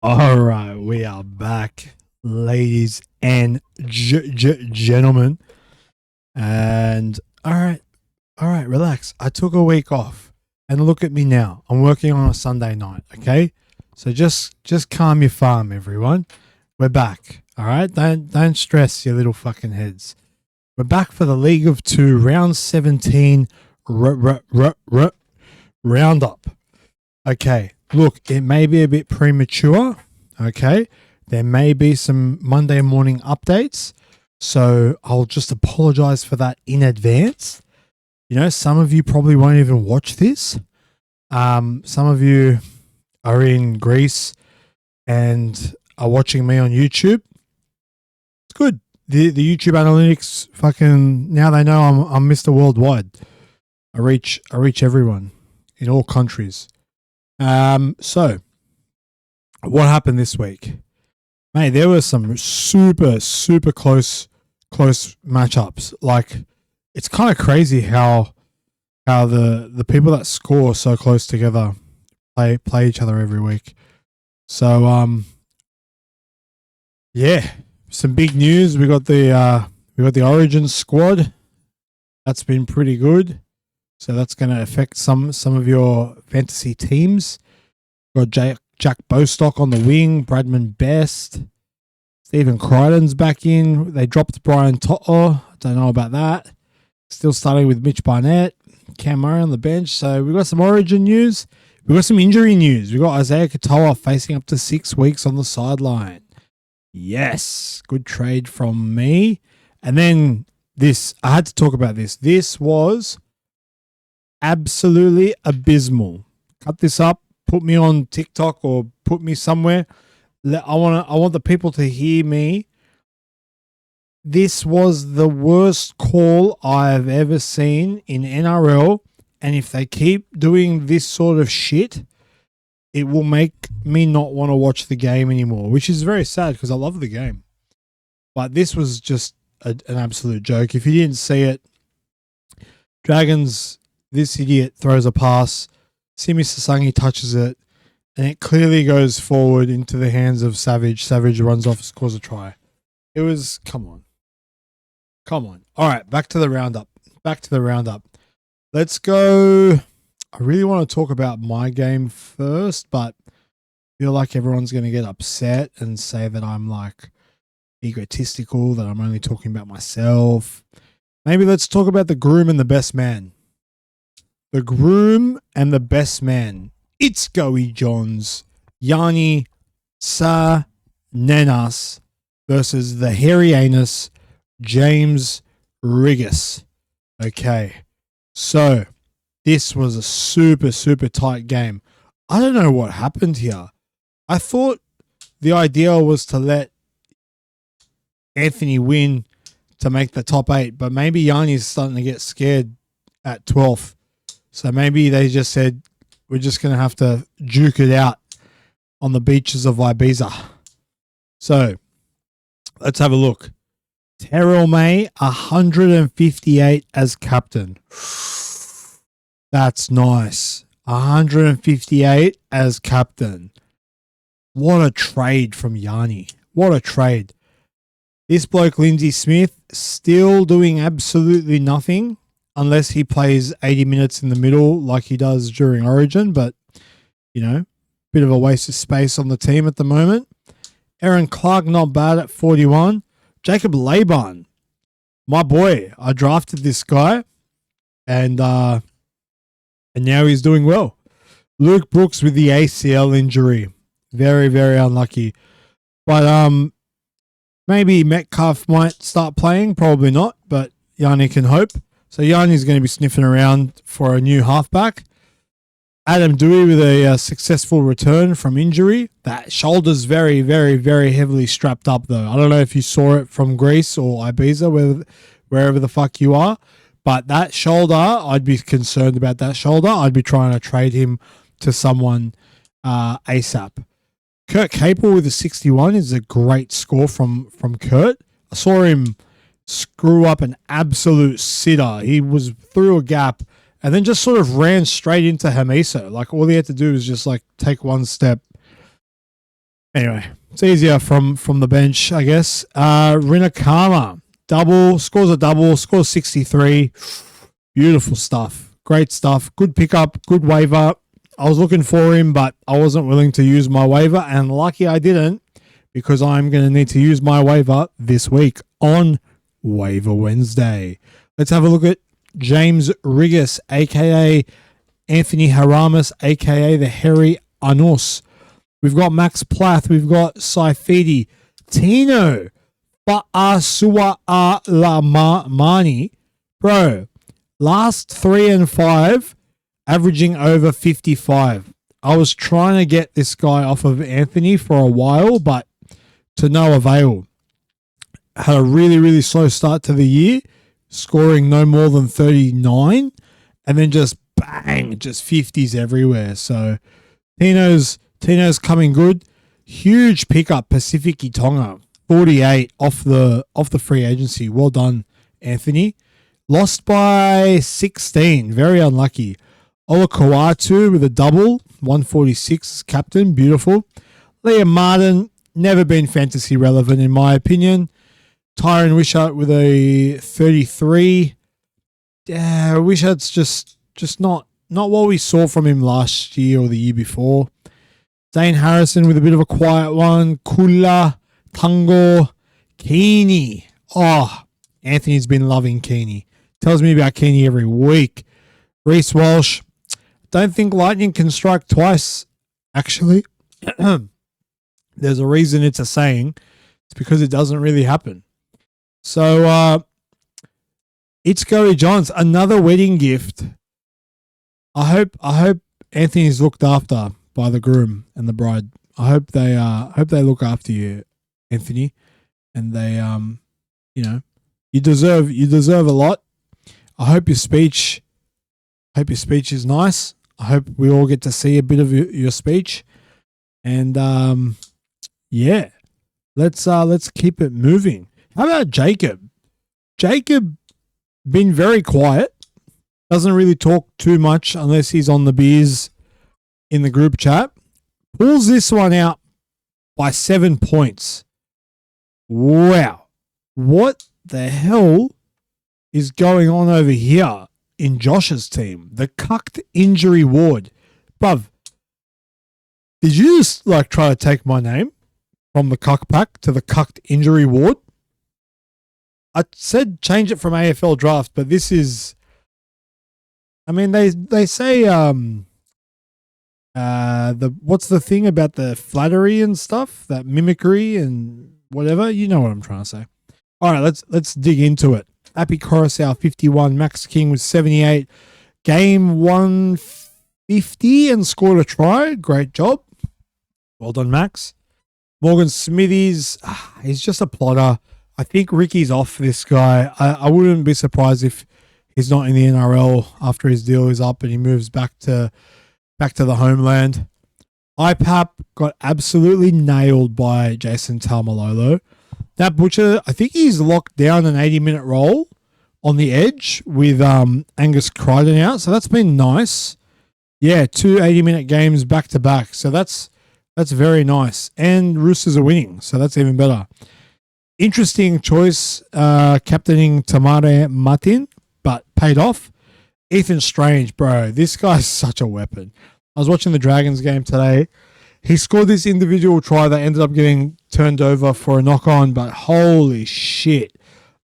All right, we are back, ladies and gentlemen. And all right, relax. I took a week off, and look at me now. I'm working on a Sunday night. Okay, so just calm your farm, everyone. We're back. All right, don't stress your little fucking heads. We're back for the League of Two, round 17, roundup. Okay, look, it may be a bit premature. Okay, there may be some Monday morning updates, so I'll just apologize for that in advance. You know, some of you probably won't even watch this. Some of you are in Greece and are watching me on YouTube. It's good. The YouTube analytics fucking now they know I'm Mr. Worldwide. I reach everyone in all countries. So what happened this week? Mate, there were some super close matchups. Like, it's kind of crazy how the people that score so close together play each other every week. So yeah, some big news. We got the Origin squad. That's been pretty good. So that's going to affect some of your fantasy teams. Got Jack Bostock on the wing, Bradman Best, Stephen Crichton's back in. They dropped Brian Toto. Don't know about that. Still starting with Mitch Barnett, Cam Murray on the bench. So we've got some Origin news. We've got some injury news. We've got Isaiah Katoa facing up to 6 weeks on the sideline. Yes, good trade from me. And then this, I had to talk about this. This was absolutely abysmal. Cut this up, put me on TikTok or put me somewhere. I want the people to hear me. This was the worst call I've ever seen in NRL, and if they keep doing this sort of shit, it will make me not want to watch the game anymore, which is very sad because I love the game. But this was just an absolute joke. If you didn't see it, Dragons, this idiot throws a pass, Simi Sasangi touches it, and it clearly goes forward into the hands of Savage. Savage runs off and scores a try. It was, come on. All right, back to the roundup. Let's go. I really want to talk about my game first, but I feel like everyone's going to get upset and say that I'm like egotistical, that I'm only talking about myself. Maybe let's talk about the groom and the best man. The groom and the best man. It's Goey Johns, Yanni Nenas versus the hairy anus, James Riggis. Okay, so this was a super tight game. I don't know what happened here. I thought the idea was to let Anthony win to make the top 8, but maybe Yanni's starting to get scared at 12th. So maybe they just said, we're just going to have to duke it out on the beaches of Ibiza. So let's have a look. Terrell May, 158 as captain. That's nice. 158 as captain. What a trade from Yanni. What a trade. This bloke, Lindsay Smith, still doing absolutely nothing unless he plays 80 minutes in the middle like he does during Origin. But, you know, bit of a waste of space on the team at the moment. Aaron Clark, not bad at 41. Jacob Laban, my boy. I drafted this guy and now he's doing well. Luke Brooks with the ACL injury. Very, very unlucky. But maybe Metcalf might start playing. Probably not, but Yanni can hope. So Yanni's going to be sniffing around for a new halfback. Adam Dewey with a successful return from injury. That shoulder's very, very, very heavily strapped up, though. I don't know if you saw it from Greece or Ibiza, wherever the fuck you are. But that shoulder, I'd be concerned about that shoulder. I'd be trying to trade him to someone ASAP. Kurt Capel with a 61 is a great score from Kurt. I saw him screw up an absolute sitter. He was through a gap and then just sort of ran straight into Hamiso. Like, all he had to do was just like take one step Anyway, it's easier from the bench, I guess. Rinakama, scores a double, scores 63. Beautiful stuff. Great stuff. Good pickup, good waiver. I was looking for him, but I wasn't willing to use my waiver, and lucky I didn't, because I'm going to need to use my waiver this week on Waiver Wednesday. Let's have a look at James Riggis, a.k.a. Anthony Haramis, a.k.a. the Hairy Anus. We've got Max Plath. We've got Saifidi. Tino Ba'asua'alamani. Bro, last 3 and 5, averaging over 55. I was trying to get this guy off of Anthony for a while, but to no avail. Had a really, really slow start to the year, scoring no more than 39, and then just bang, just 50s everywhere. So Tino's coming good. Huge pickup, Pacific Tonga, 48 off the free agency. Well done, Anthony. Lost by 16, very unlucky. Olakawatu with a double, 146 captain, beautiful. Liam Martin, never been fantasy relevant in my opinion. Tyron Wishart with a 33. Wishart's just not what we saw from him last year or the year before. Dane Harrison with a bit of a quiet one. Kula, Tango, Keeney. Oh, Anthony's been loving Keeney. Tells me about Keeney every week. Reece Walsh. Don't think lightning can strike twice, actually. There's a reason it's a saying. It's because it doesn't really happen. So, it's Goey Johns, another wedding gift. I hope Anthony's looked after by the groom and the bride. I hope they look after you, Anthony, and they you deserve a lot. I hope your speech is nice. I hope we all get to see a bit of your speech, and yeah, let's keep it moving. How about Jacob? Jacob been very quiet. Doesn't really talk too much unless he's on the beers in the group chat. Pulls this one out by 7 points. Wow. What the hell is going on over here in Josh's team? The cucked injury ward. Bruv, did you just try to take my name from the cuck pack to the cucked injury ward? I said change it from AFL draft, but this is, I mean, they say what's the thing about the flattery and stuff, that mimicry and whatever. You know what I'm trying to say. All right, let's dig into it. Appy Coruscant 51, Max King with 78, game 150 and scored a try. Great job, well done, Max. Morgan Smithies, he's just a plotter. I think Ricky's off this guy. I wouldn't be surprised if he's not in the NRL after his deal is up and he moves back to the homeland. IPAP got absolutely nailed by Jason Taumalolo. That butcher, I think he's locked down an 80-minute role on the edge with Angus Crichton out, so that's been nice. Yeah, 2 80-minute games back to back, so that's very nice. And Roosters are winning, so that's even better. Interesting choice, captaining Tamare Martin, but paid off. Ethan Strange, bro, this guy's such a weapon. I was watching the Dragons game today. He scored this individual try that ended up getting turned over for a knock-on, but holy shit.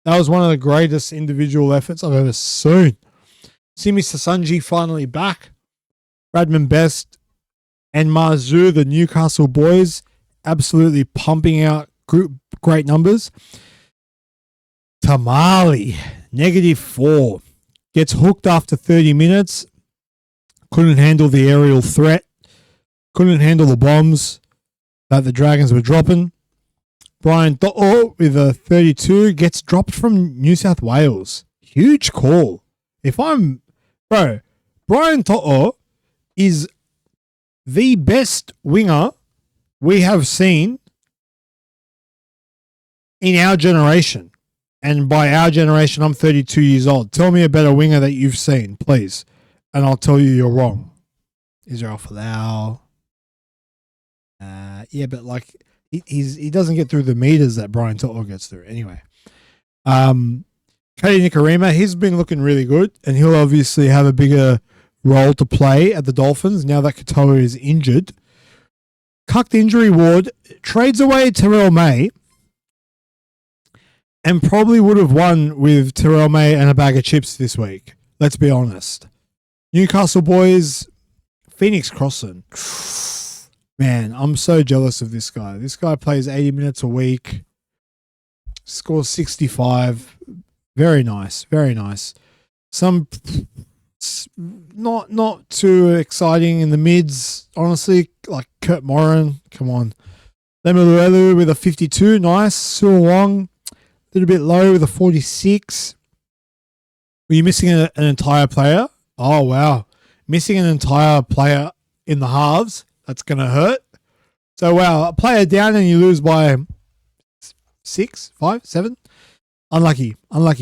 That was one of the greatest individual efforts I've ever seen. Simi Sasanji finally back. Bradman Best and Marzu, the Newcastle boys, absolutely pumping out great numbers. Tamale, -4. Gets hooked after 30 minutes. Couldn't handle the aerial threat. Couldn't handle the bombs that the Dragons were dropping. Brian To'o with a 32 gets dropped from New South Wales. Huge call. Brian To'o is the best winger we have seen in our generation. And by our generation, I'm 32 years old. Tell me a better winger that you've seen, please. And I'll tell you you're wrong. Israel Folau. Yeah, but like he doesn't get through the meters that Brian Toto gets through. Anyway, Cody Nikorima, he's been looking really good, and he'll obviously have a bigger role to play at the Dolphins now that Katoa is injured. Cucked injury ward trades away Terrell May, and probably would have won with Terrell May and a bag of chips this week. Let's be honest. Newcastle boys, Phoenix Crossan. Man, I'm so jealous of this guy. This guy plays 80 minutes a week, scores 65. Very nice, very nice. Some not too exciting in the mids, honestly, like Kurt Morin. Come on. Lemuelu with a 52, nice. Suo Wong, a little bit low with a 46. Were you missing an entire player? Oh, wow. Missing an entire player in the halves. That's going to hurt. So, wow, a player down and you lose by 6, 5, 7. Unlucky.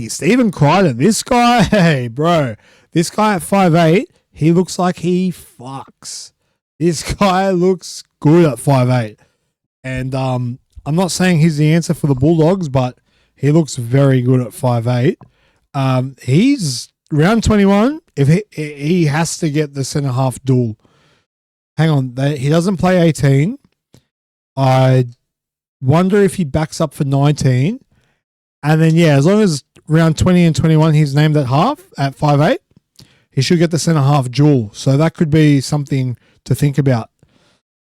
Stephen Crichton, this guy, hey, bro. This guy at 5'8", he looks like he fucks. This guy looks good at 5'8". And I'm not saying he's the answer for the Bulldogs, but he looks very good at 5'8". He's round 21. If he has to get the centre half duel. Hang on, he doesn't play 18. I wonder if he backs up for 19. And then, yeah, as long as round 20 and 21 he's named at half at 5'8", he should get the centre half duel. So that could be something to think about.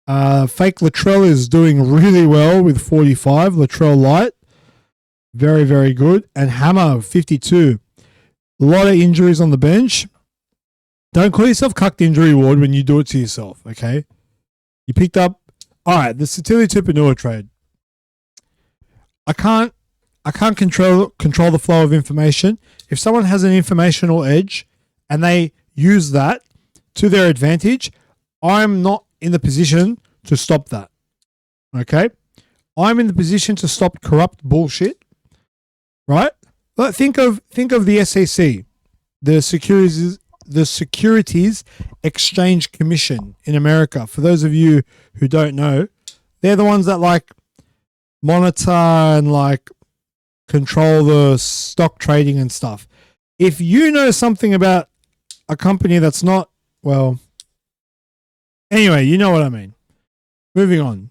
Fake Latrell is doing really well with 45. Latrell Light, very, very good. And Hammer, 52. A lot of injuries on the bench. Don't call yourself cucked injury ward when you do it to yourself, okay? You picked up... All right, the Satili Tupanua trade. I can't control the flow of information. If someone has an informational edge and they use that to their advantage, I'm not in the position to stop that. Okay? I'm in the position to stop corrupt bullshit. Right? But think of the SEC, the Securities Exchange Commission in America. For those of you who don't know, they're the ones that like monitor and like control the stock trading and stuff. If you know something about a company that's not, well, anyway, you know what I mean. Moving on.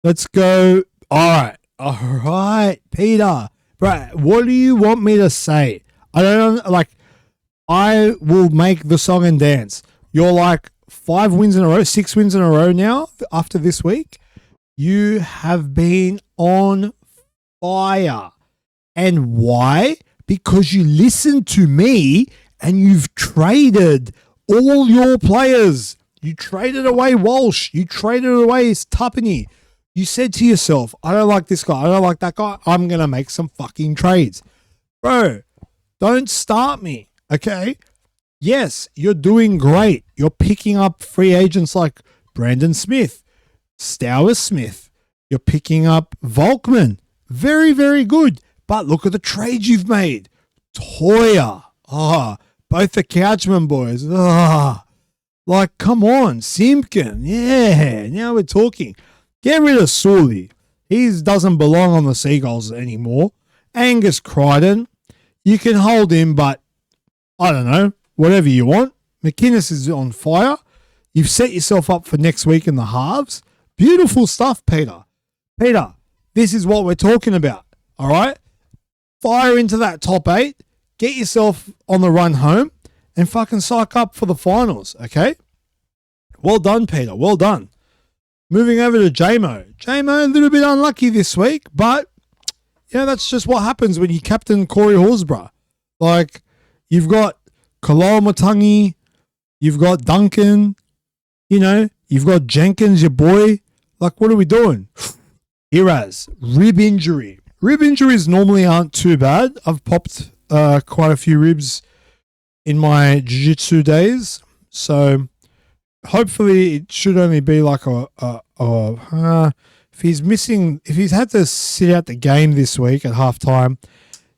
Let's go. All right, Peter. Bro, what do you want me to say? I don't like. I will make the song and dance. You're like 5 wins in a row, 6 wins in a row now after this week. You have been on fire. And why? Because you listened to me and you've traded all your players. You traded away Walsh. You traded away Tuppeny. You said to yourself, I don't like this guy. I don't like that guy. I'm going to make some fucking trades. Bro, don't start me, okay? Yes, you're doing great. You're picking up free agents like Brandon Smith, Stowers Smith. You're picking up Volkman. Very, very good. But look at the trades you've made. Toya. Both the Couchman boys. Like, come on. Simpkin. Yeah, now we're talking. Get rid of Sully. He doesn't belong on the Seagulls anymore. Angus Crichton. You can hold him, but I don't know. Whatever you want. McInnes is on fire. You've set yourself up for next week in the halves. Beautiful stuff, Peter. Peter, this is what we're talking about. All right? Fire into that top 8. Get yourself on the run home and fucking psych up for the finals, okay? Well done, Peter. Well done. Moving over to JMO. JMO, a little bit unlucky this week, but, you know, that's just what happens when you captain Corey Horsburgh. Like, you've got Kaloa Matangi, you've got Duncan, you know, you've got Jenkins, your boy. Like, what are we doing? Iraz, rib injury. Rib injuries normally aren't too bad. I've popped quite a few ribs in my jiu-jitsu days. So hopefully it should only be like if he's had to sit out the game this week at halftime,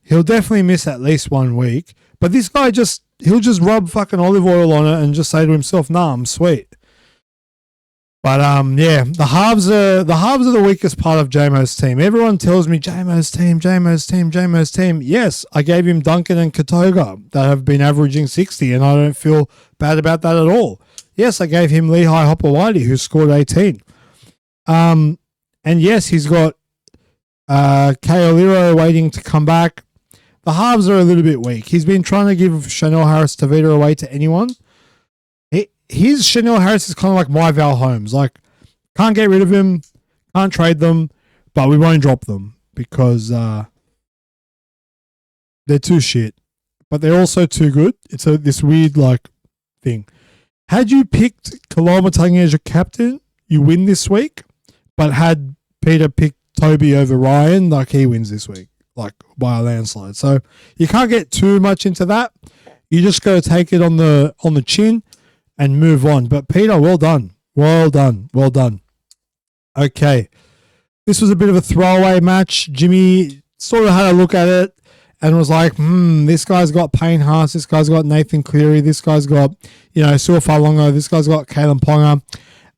he'll definitely miss at least 1 week. But this guy he'll just rub fucking olive oil on it and just say to himself, nah, I'm sweet. But yeah, the halves are the weakest part of JMO's team. Everyone tells me JMO's team. Yes, I gave him Duncan and Katoga that have been averaging 60, and I don't feel bad about that at all. Yes, I gave him Lehigh Hopewadi, who scored 18. And yes, he's got Kaoliro waiting to come back. The halves are a little bit weak. He's been trying to give Chanel Harris Tavita away to anyone. His Chanel Harris is kind of like my Val Holmes. Like, can't get rid of him, can't trade them, but we won't drop them because they're too shit. But they're also too good. It's this weird like thing. Had you picked Kalomatangi as your captain, you win this week. But had Peter picked Toby over Ryan, like he wins this week, like by a landslide. So you can't get too much into that. You just got to take it on the chin and move on. But Peter, well done. Okay. This was a bit of a throwaway match. Jimmy sort of had a look at it and was like, this guy's got Payne Haas, this guy's got Nathan Cleary, this guy's got, Suafalongo, this guy's got Kalen Ponga.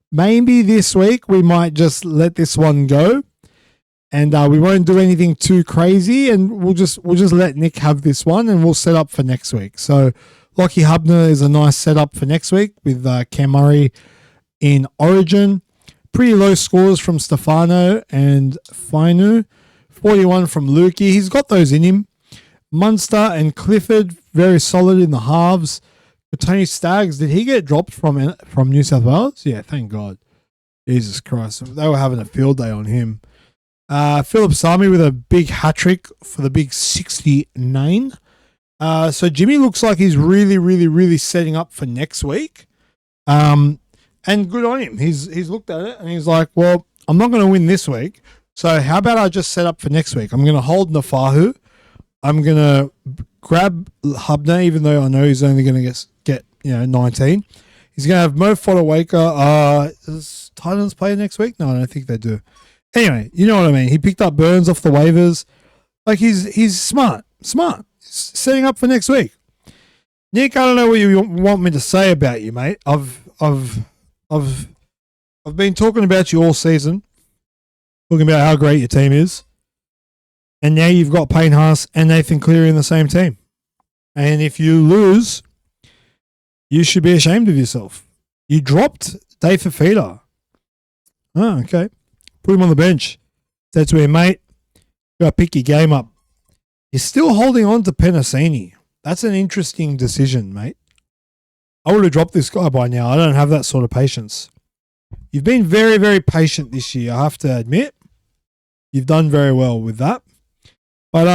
Maybe this week we might just let this one go and we won't do anything too crazy and we'll just let Nick have this one and we'll set up for next week. So Lockie Hubner is a nice setup for next week with Cam Murray in Origin. Pretty low scores from Stefano and Fainu. 41 from Lukey. He's got those in him. Munster and Clifford, very solid in the halves. But Tony Staggs, did he get dropped from New South Wales? Yeah, thank God. Jesus Christ. They were having a field day on him. Philip Sami with a big hat-trick for the big 69. So Jimmy looks like he's really setting up for next week. And good on him. He's looked at it and he's like, well, I'm not going to win this week. So how about I just set up for next week? I'm going to hold Nafahu. I'm going to grab Hubner, even though I know he's only going to get 19. He's going to have Mo Fodawaker. Does Titans play next week? No, I don't think they do. Anyway, you know what I mean. He picked up Burns off the waivers. Like he's smart. Setting up for next week. Nick, I don't know what you want me to say about you, mate. I've been talking about you all season, talking about how great your team is, and now you've got Payne Haas and Nathan Cleary in the same team. And if you lose, you should be ashamed of yourself. You dropped Dave Fafita. Oh, okay. Put him on the bench. Said to him, mate, you got to pick your game up. You're still holding on to Penasini. That's an interesting decision, mate. I would have dropped this guy by now. I don't have that sort of patience. You've been very patient this year, I have to admit. You've done very well with that. But,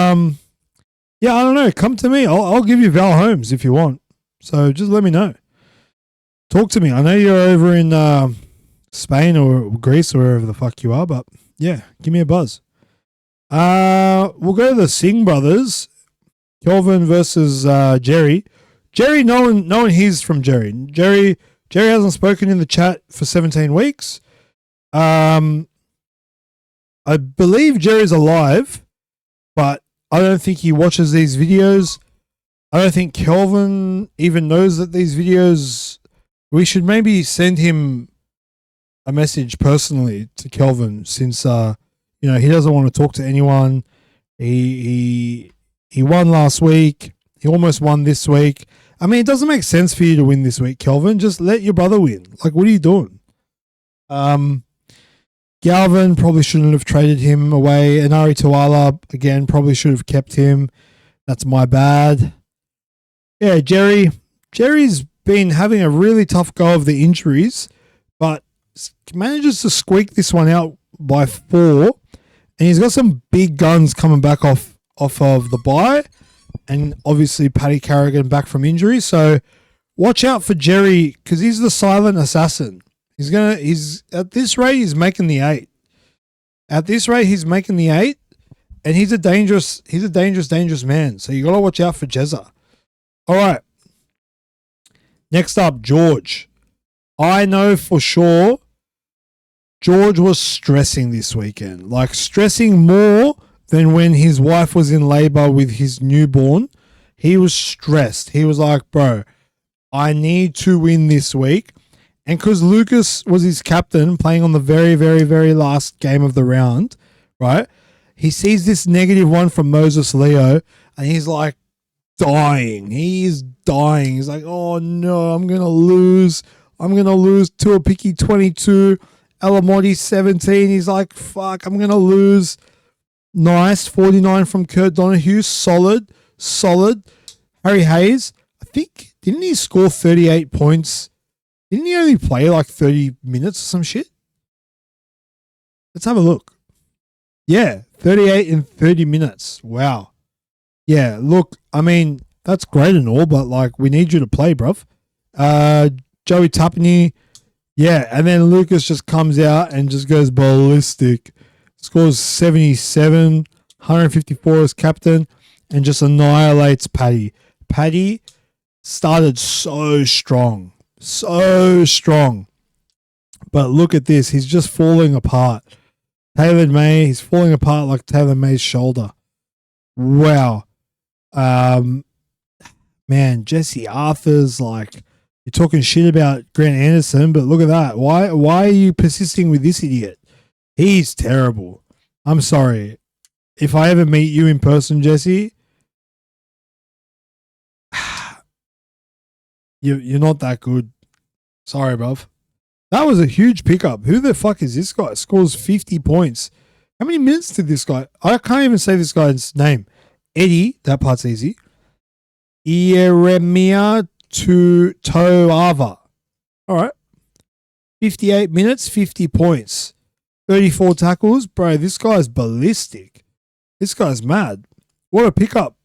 yeah, I don't know. Come to me. I'll give you Val Holmes if you want. So just let me know. Talk to me. I know you're over in Spain or Greece or wherever the fuck you are, but yeah, give me a buzz. We'll go to the Singh brothers. Kelvin versus Jerry. Jerry, no one hears from Jerry. Jerry hasn't spoken in the chat for 17 weeks. I believe Jerry's alive, but I don't think he watches these videos. I don't think Kelvin even knows that these videos. We should maybe send him a message personally to Kelvin, since he doesn't want to talk to anyone. He won last week. He almost won this week. I mean, it doesn't make sense for you to win this week, Kelvin. Just let your brother win. Like, what are you doing? Galvin probably shouldn't have traded him away. And Ari Tuala, again, probably should have kept him. That's my bad. Yeah, Jerry's been having a really tough go of the injuries, but manages to squeak this one out by 4. And he's got some big guns coming back off of the bye. And obviously Paddy Carrigan back from injury. So watch out for Jerry, because he's the silent assassin. He's at this rate, he's making the 8. At this rate, he's making the 8, and he's a dangerous man. So you got to watch out for Jezza. All right. Next up, George. I know for sure George was stressing this weekend, like stressing more than when his wife was in labor with his newborn. He was stressed. He was like, bro, I need to win this week. And because Lucas was his captain playing on the very, very, very last game of the round, right? He sees this -1 from Moses Leo and he's like dying. He's dying. He's like, oh no, I'm going to lose. I'm going to lose Tuapiki 22, Elamotti 17. He's like, fuck, I'm going to lose. Nice. 49 from Kurt Donahue. Solid. Harry Hayes, I think, didn't he score 38 points? Didn't he only play like 30 minutes or some shit? Let's have a look. Yeah, 38 in 30 minutes. Wow. Yeah, look, I mean, that's great and all, but like, we need you to play, bruv. Joey Tapani, yeah, and then Lucas just comes out and just goes ballistic. Scores 77, 154 as captain, and just annihilates Paddy. Paddy started so strong. But look at this. He's just falling apart. Taylor May, he's falling apart like Taylor May's shoulder. Wow. Man, Jesse Arthur's like, you're talking shit about Grant Anderson, but look at that. Why are you persisting with this idiot? He's terrible. I'm sorry. If I ever meet you in person, Jesse, you're not that good. Sorry, bruv. That was a huge pickup. Who the fuck is this guy? Scores 50 points. How many minutes did this guy? I can't even say this guy's name. Eddie, that part's easy. Ieremia Toava. All right. 58 minutes, 50 points. 34 tackles. Bro, this guy's ballistic. This guy's mad. What a pickup.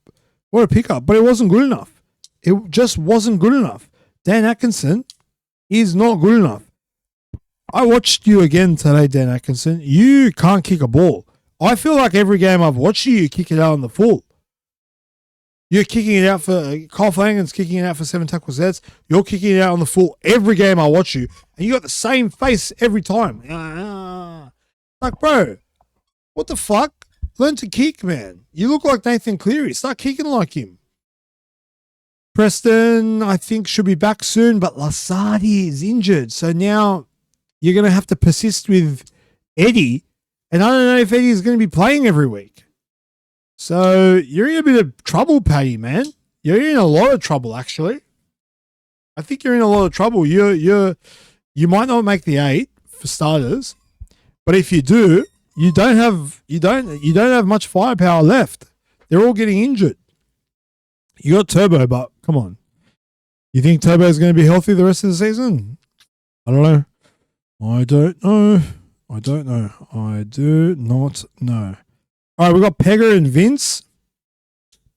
But it wasn't good enough. It just wasn't good enough. Dan Atkinson is not good enough. I watched you again today, Dan Atkinson. You can't kick a ball. I feel like every game I've watched you kick it out on the full. You're kicking it out for Kyle Flanagan's kicking it out for 7 tackle sets. You're kicking it out on the full every game I watch you, and you got the same face every time. Like, bro, what the fuck? Learn to kick, man. You look like Nathan Cleary. Start kicking like him. Preston, I think, should be back soon, but Lasardi is injured, so now you're going to have to persist with Eddie, and I don't know if Eddie is going to be playing every week. So you're in a bit of trouble, Paddy, man. You're in a lot of trouble, actually. I think you're in a lot of trouble. You might not make the 8 for starters, but if you do, you don't have much firepower left. They're all getting injured. You got Turbo, but come on. You think Turbo is going to be healthy the rest of the season? I don't know. I do not know. All right, we got Pegger and Vince.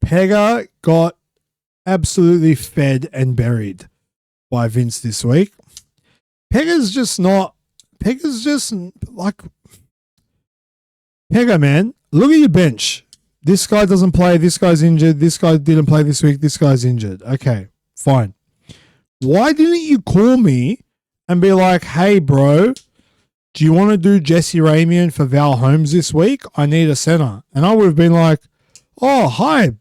Pegger got absolutely fed and buried by Vince this week. Pegger's just like, Pegger, man, look at your bench. This guy doesn't play. This guy's injured. This guy didn't play this week. This guy's injured. Okay, fine. Why didn't you call me and be like, hey, bro, do you want to do Jesse Ramian for Val Holmes this week? I need a center. And I would have been like, oh, hi,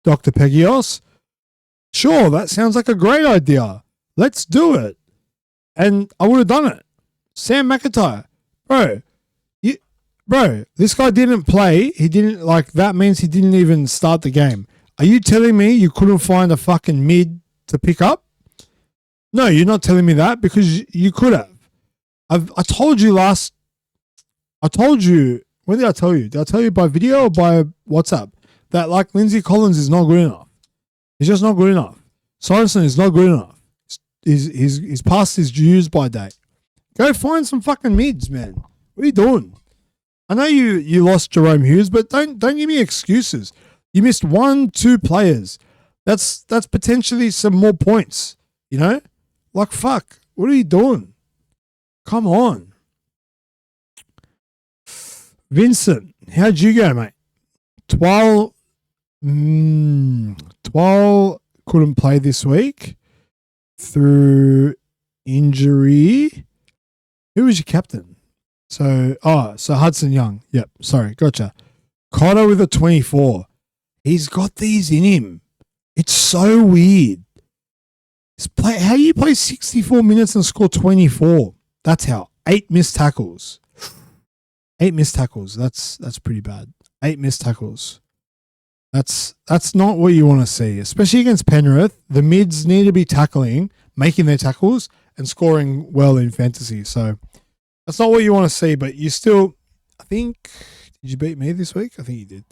Dr. Pegios. Sure, that sounds like a great idea. Let's do it. And I would have done it. Sam McIntyre. Bro, this guy didn't play. He didn't, like, that means he didn't even start the game. Are you telling me you couldn't find a fucking mid to pick up? No, you're not telling me that because you could have. I told you when did I tell you? Did I tell you by video or by WhatsApp that, like, Lindsay Collins is not good enough? He's just not good enough. Sorensen is not good enough. He's past his use by date. Go find some fucking mids, man. What are you doing? I know you lost Jerome Hughes, but don't give me excuses. You missed 1-2 players. That's potentially some more points, you know? Like, fuck. What are you doing? Come on. Vincent, how'd you go, mate? Twal couldn't play this week through injury. Who was your captain? So Hudson Young. Yep, sorry, gotcha. Cotter with a 24. He's got these in him. It's so weird. How do you play 64 minutes and score 24? That's how. 8 missed tackles. 8 missed tackles. That's pretty bad. 8 missed tackles. That's not what you want to see, especially against Penrith. The mids need to be tackling, making their tackles, and scoring well in fantasy. So that's not what you want to see, but you still, I think, did you beat me this week? I think you did.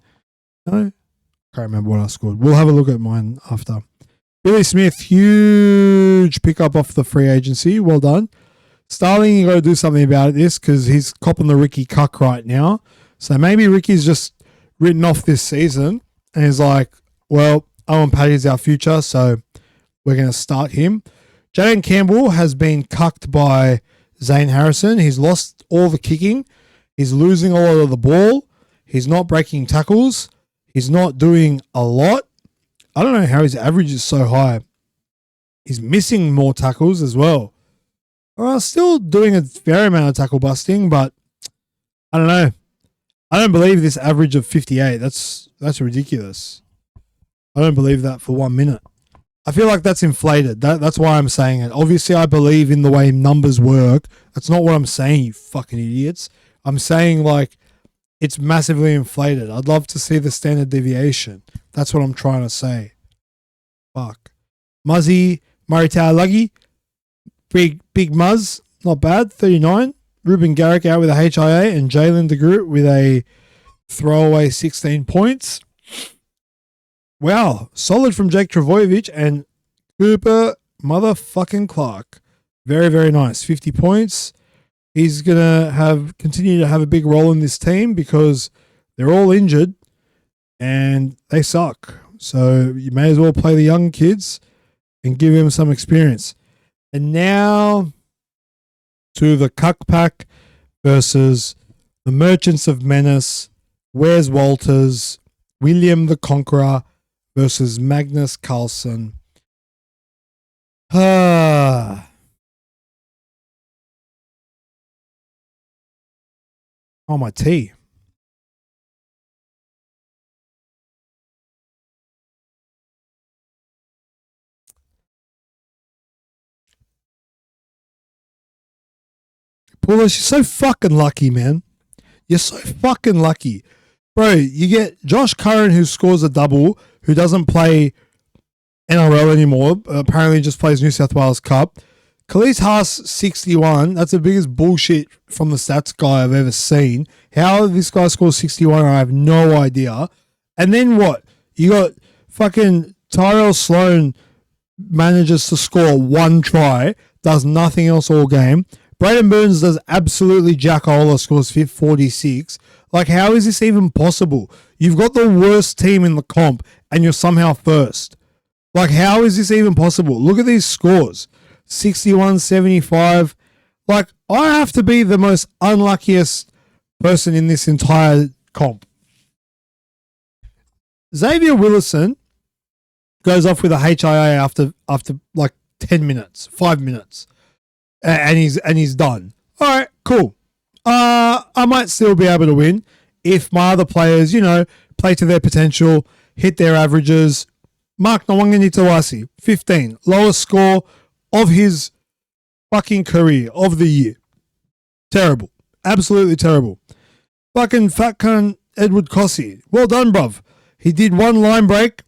No? Can't remember what I scored. We'll have a look at mine after. Billy Smith, huge pickup off the free agency. Well done. Starling, you got to do something about this because he's copping the Ricky cuck right now. So maybe Ricky's just written off this season and he's like, well, Owen Paddy's our future, so we're going to start him. Jaden Campbell has been cucked by Zane Harrison. He's lost all the kicking. He's losing a lot of the ball. He's not breaking tackles. He's not doing a lot. I don't know how his average is so high. He's missing more tackles as well. Still doing a fair amount of tackle busting, but I don't know. I don't believe this average of 58. That's ridiculous. I don't believe that for 1 minute. I feel like that's inflated. That's why I'm saying it. Obviously, I believe in the way numbers work. That's not what I'm saying, you fucking idiots. I'm saying, like, it's massively inflated. I'd love to see the standard deviation. That's what I'm trying to say. Fuck. Muzzy, Maritau Luggy, Big Muzz, not bad, 39. Ruben Garrick out with a HIA and Jalen DeGroot with a throwaway 16 points. Wow, solid from Jake Travojevic and Cooper motherfucking Clark. Very, very nice. 50 points. He's going to continue to have a big role in this team because they're all injured and they suck. So you may as well play the young kids and give him some experience. And now to the Cuck Pack versus the Merchants of Menace. Where's Walters? William the Conqueror versus Magnus Carlsen. Oh, my tea. Paulos, you're so fucking lucky, man. You're so fucking lucky. Bro, you get Josh Curran who scores a double, who doesn't play NRL anymore, apparently just plays New South Wales Cup. Khalees Haas, 61. That's the biggest bullshit from the stats guy I've ever seen. How this guy scores 61, I have no idea. And then what? You got fucking Tyrell Sloan manages to score one try, does nothing else all game. Braden Burns does absolutely jack all, scores 46. Like, how is this even possible? You've got the worst team in the comp and you're somehow first. Like, how is this even possible? Look at these scores. 61, 75. Like, I have to be the most unluckiest person in this entire comp. Xavier Willison goes off with a HIA after like 10 minutes, 5 minutes. And he's done. All right, cool. I might still be able to win if my other players, play to their potential, hit their averages. Mark Nawangani-Tawasi, 15. Lowest score of his fucking career, of the year. Terrible. Absolutely terrible. Fucking fat cunt Edward Cossey. Well done, bruv. He did one line break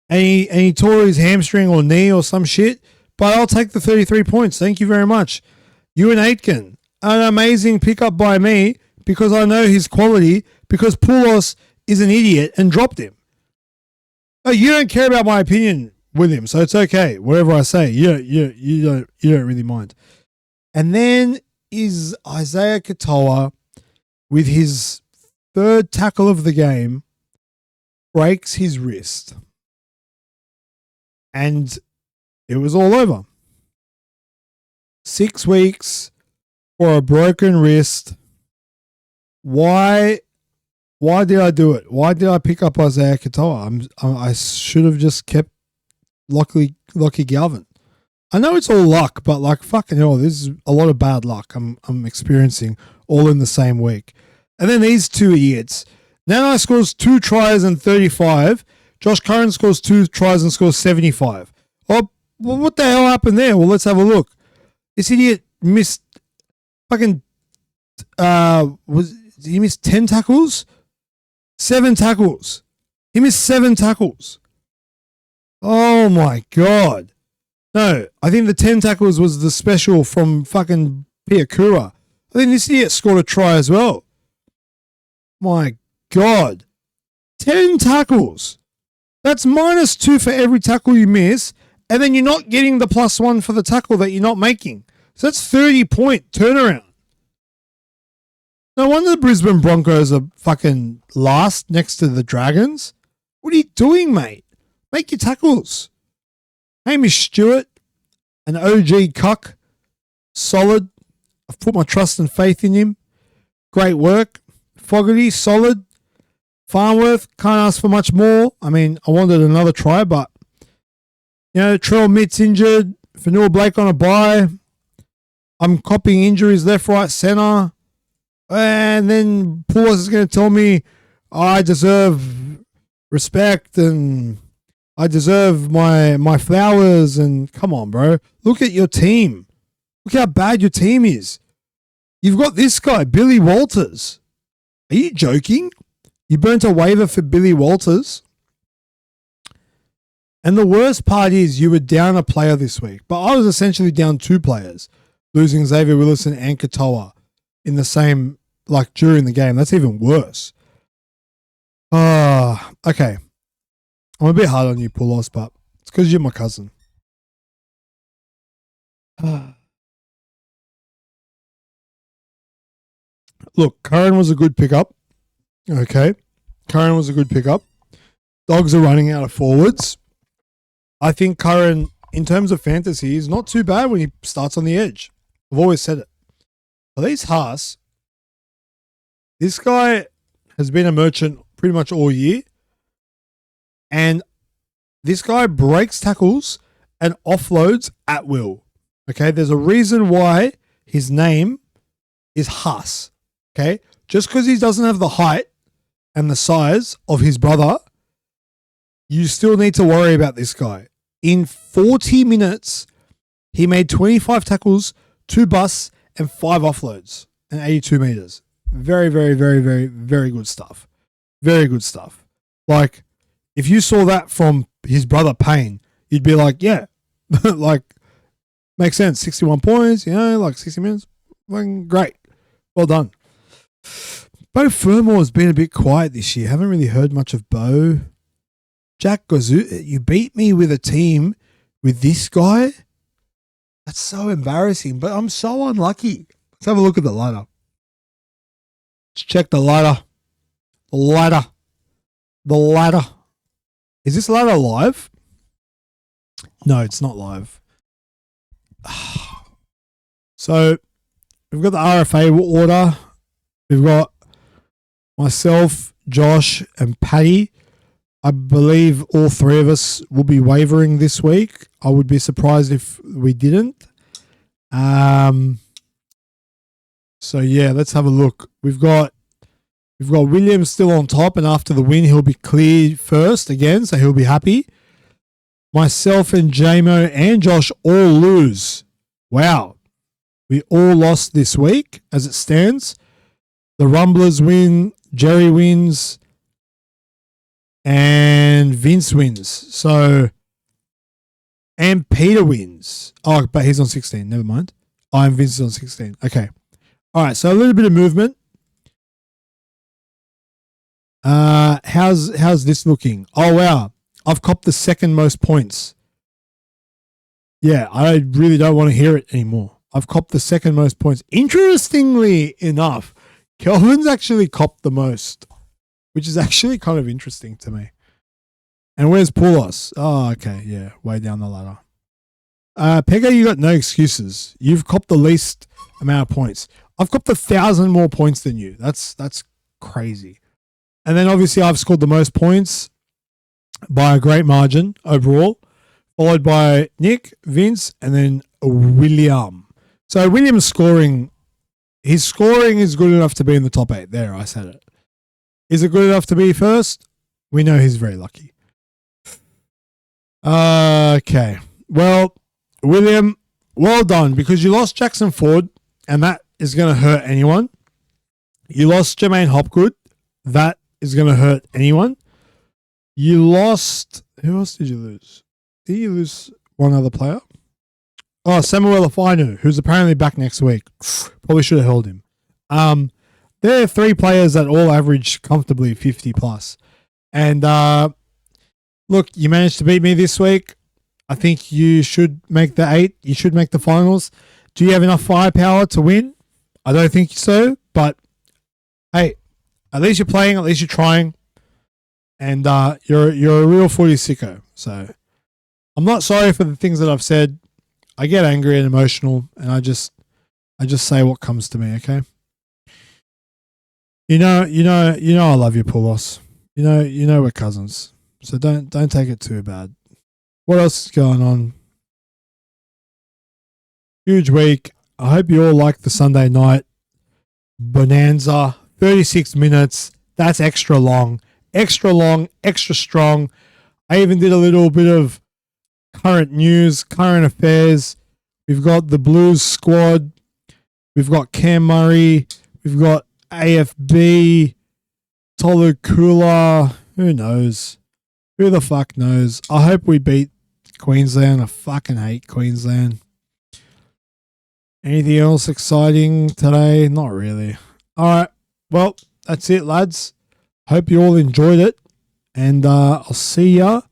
and he tore his hamstring or knee or some shit. But I'll take the 33 points. Thank you very much. Ewan Aitken, an amazing pickup by me because I know his quality because Poulos is an idiot and dropped him. Oh, you don't care about my opinion with him, so it's okay. Whatever I say, you don't really mind. And then is Isaiah Katoa with his third tackle of the game breaks his wrist. And it was all over. 6 weeks for a broken wrist. Why did I do it? Why did I pick up Isaiah Katoa? I should have just kept Lockie Galvin. I know it's all luck, but like fucking hell, this is a lot of bad luck I'm experiencing all in the same week. And then these two idiots. Nanai scores 2 tries and 35. Josh Curran scores 2 tries and scores 75. Oh, what the hell happened there? Well, let's have a look. This idiot missed fucking he missed 10 tackles? 7 tackles. He missed 7 tackles. Oh my god. No, I think the 10 tackles was the special from fucking Piakura. I think this idiot scored a try as well. My god. 10 tackles. That's -2 for every tackle you miss, and then you're not getting the +1 for the tackle that you're not making. So that's 30-point turnaround. No wonder the Brisbane Broncos are fucking last next to the Dragons. What are you doing, mate? Make your tackles. Hamish Stewart, an OG cuck, solid. I've put my trust and faith in him. Great work. Fogarty, solid. Farnworth, can't ask for much more. I mean, I wanted another try, but, you know, Trell Mitt's injured. Fanua Blake on a bye. I'm copying injuries left, right, centre. And then Paulos is going to tell me I deserve respect and I deserve my flowers. And come on, bro. Look at your team. Look how bad your team is. You've got this guy, Billy Walters. Are you joking? You burnt a waiver for Billy Walters. And the worst part is you were down a player this week. But I was essentially down 2 players, losing Xavier Willison and Katoa in the same, like, during the game. That's even worse. Okay. I'm a bit hard on you, Paulos, but it's because you're my cousin. Look, Curran was a good pickup. Okay. Curran was a good pickup. Dogs are running out of forwards. I think Curran, in terms of fantasy, is not too bad when he starts on the edge. I've always said it. At least Haas, this guy has been a merchant pretty much all year. And this guy breaks tackles and offloads at will. Okay, there's a reason why his name is Haas. Okay, just because he doesn't have the height and the size of his brother, you still need to worry about this guy. In 40 minutes, he made 25 tackles, 2 busts, and 5 offloads and 82 meters. Very, very, very, very, very good stuff. Very good stuff. Like, if you saw that from his brother Payne, you'd be like, yeah, like, makes sense. 61 points, you know, like 60 minutes. Great. Well done. Bo Fermor has been a bit quiet this year. Haven't really heard much of Bo. Jack Gazoo, you beat me with a team with this guy? That's so embarrassing, but I'm so unlucky. Let's have a look at the ladder. Let's check the ladder. The ladder. The ladder. Is this ladder live? No, it's not live. So, we've got the RFA order. We've got myself, Josh, and Paddy. I believe all 3 of us will be wavering this week. I would be surprised if we didn't. So yeah, let's have a look. We've got Williams still on top, and after the win, he'll be cleared first again, so he'll be happy. Myself and JMO and Josh all lose. Wow. We all lost this week as it stands. The Rumblers win, Jerry wins, and Vince wins. So, and Peter wins. Oh, but he's on 16. Never mind. I'm Vince on 16. Okay. All right. So a little bit of movement. How's this looking? Oh wow, I've copped the 2nd most points. Yeah, I really don't want to hear it anymore. I've copped the 2nd most points. Interestingly enough, Kelvin's actually copped the most, which is actually kind of interesting to me. And where's Paulos? Oh, okay. Yeah, way down the ladder. Pega, you got no excuses. You've copped the least amount of points. I've copped 1,000 more points than you. That's crazy. And then obviously I've scored the most points by a great margin overall, followed by Nick, Vince, and then William. So William's scoring, his scoring is good enough to be in the top 8. There, I said it. Is it good enough to be first? We know he's very lucky. Okay. Well, William, well done, because you lost Jackson Ford, and that is going to hurt anyone. You lost Jermaine Hopgood. That is going to hurt anyone. You lost... Who else did you lose? Did you lose one other player? Oh, Samuel Afinu, who's apparently back next week. Probably should have held him. There are 3 players that all average comfortably 50 plus. And look, you managed to beat me this week. I think you should make the 8. You should make the finals. Do you have enough firepower to win? I don't think so, but hey, at least you're playing, at least you're trying. And you're a real footy sicko. So I'm not sorry for the things that I've said. I get angry and emotional, and I just say what comes to me, okay? You know I love you, Poulos. You know we're cousins. So don't take it too bad. What else is going on? Huge week. I hope you all like the Sunday night bonanza. 36 minutes. That's extra long, extra strong. I even did a little bit of current news, current affairs. We've got the Blues squad. We've got Cam Murray. We've got AFB. Tolu Kula. Who knows? Who the fuck knows? I hope we beat Queensland. I fucking hate Queensland. Anything else exciting today? Not really. All right. Well, that's it, lads. Hope you all enjoyed it. And I'll see ya.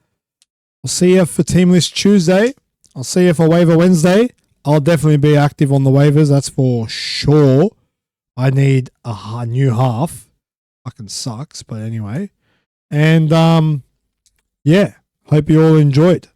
I'll see you for Team List Tuesday. I'll see you for Waiver Wednesday. I'll definitely be active on the waivers. That's for sure. I need a new half. Fucking sucks. But anyway. And yeah. Hope you all enjoyed.